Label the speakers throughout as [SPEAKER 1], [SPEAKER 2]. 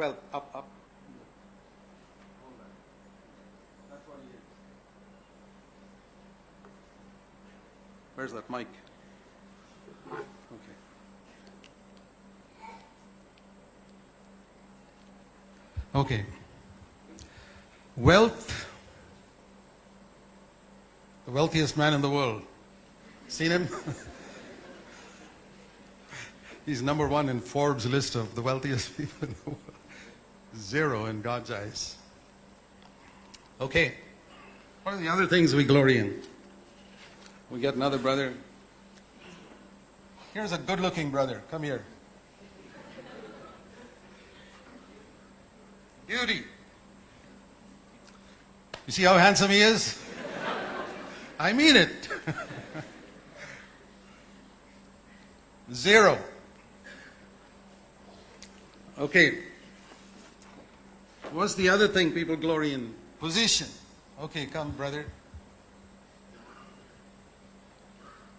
[SPEAKER 1] Well, up. That's what he is. Where's that mic? Okay. Okay. Wealth. The wealthiest man in the world. Seen him? He's number one in Forbes' list of the wealthiest people in the world. Zero in God's eyes. Okay. What are the other things we glory in? We get another brother. Here's a good-looking brother. Come here. Beauty. You see how handsome he is? I mean it. Zero. Okay. What's the other thing people glory in? Position. Okay, come, brother.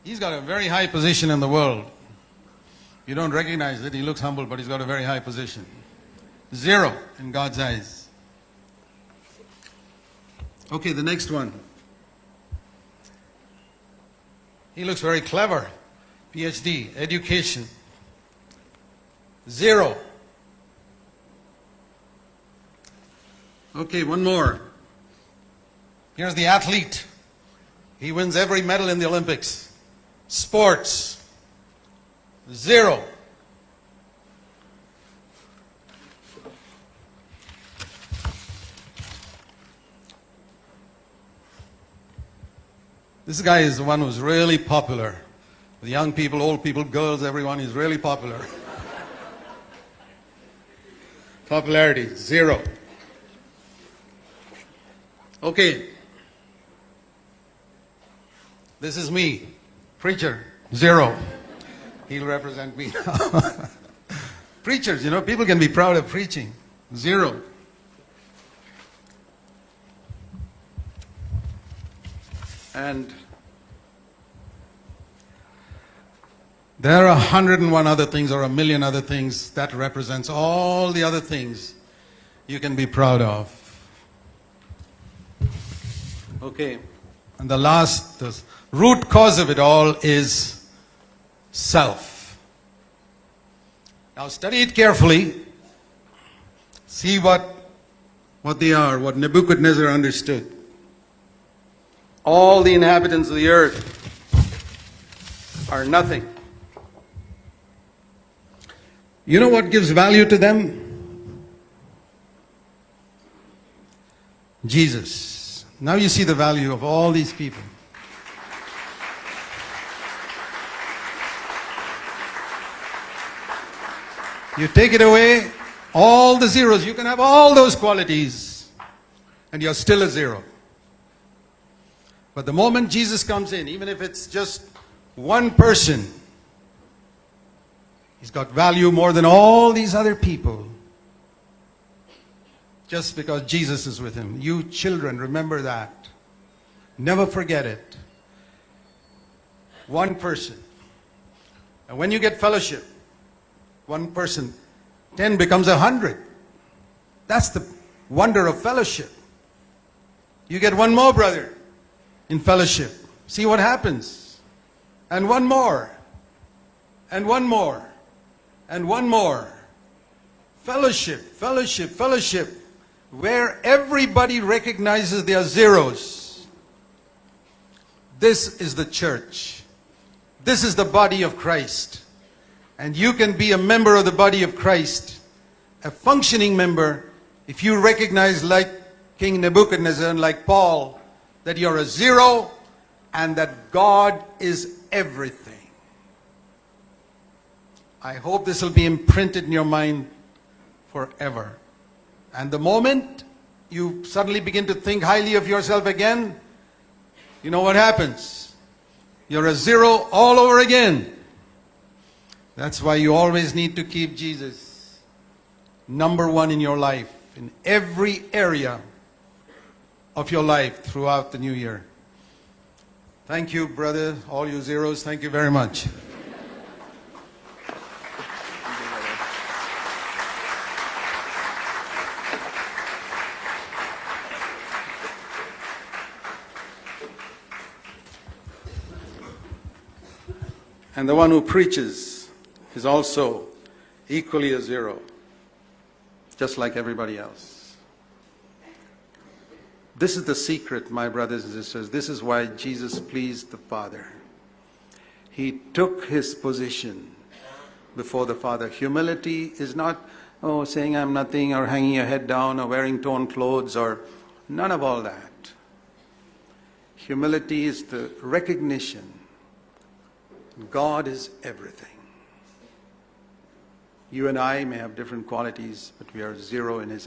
[SPEAKER 1] He's got a very high position in the world. You don't recognize it. He looks humble, but he's got a very high position. Zero in God's eyes. Okay, the next one. He looks very clever. PhD, education. Zero. Okay, one more. Here's the athlete. He wins every medal in the Olympics. Sports. Zero. This guy is the one who's really popular. With young people, old people, girls, everyone, he's really popular. Popularity, zero. Okay. This is me, preacher, zero. He'll represent me. Preachers, people can be proud of preaching. Zero. And there are 101 other things or a million other things that represents all the other things you can be proud of. Okay. And the root cause of it all is self. Now study it carefully. See what they are, what Nebuchadnezzar understood. All the inhabitants of the earth are nothing. You know what gives value to them? Jesus. Now you see the value of all these people. You take it away, all the zeros, you can have all those qualities, and you're still a zero. But the moment Jesus comes in, even if it's just one person, he's got value more than all these other people. Just because Jesus is with him. You children, remember that. Never forget it. One person. And when you get fellowship, one person, 10 becomes 100. That's the wonder of fellowship. You get one more brother in fellowship. See what happens. And one more. And one more. And one more. Fellowship, fellowship, fellowship. Where everybody recognizes their zeros. This is the church. This is the body of Christ. And you can be a member of the body of Christ, a functioning member, if you recognize, like King Nebuchadnezzar and like Paul, that you're a zero and that God is everything. I hope this will be imprinted in your mind forever. And the moment you suddenly begin to think highly of yourself again, you know what happens? You're a zero all over again. That's why you always need to keep Jesus number one in your life, in every area of your life throughout the new year. Thank you, brother, all you zeros. Thank you very much. And the one who preaches is also equally a zero, just like everybody else. This is the secret, my brothers and sisters. This is why Jesus pleased the Father. He took his position before the Father. Humility is not, saying I'm nothing, or hanging your head down, or wearing torn clothes, or none of all that. Humility is the recognition God is everything. You and I may have different qualities, but we are zero in his eyes.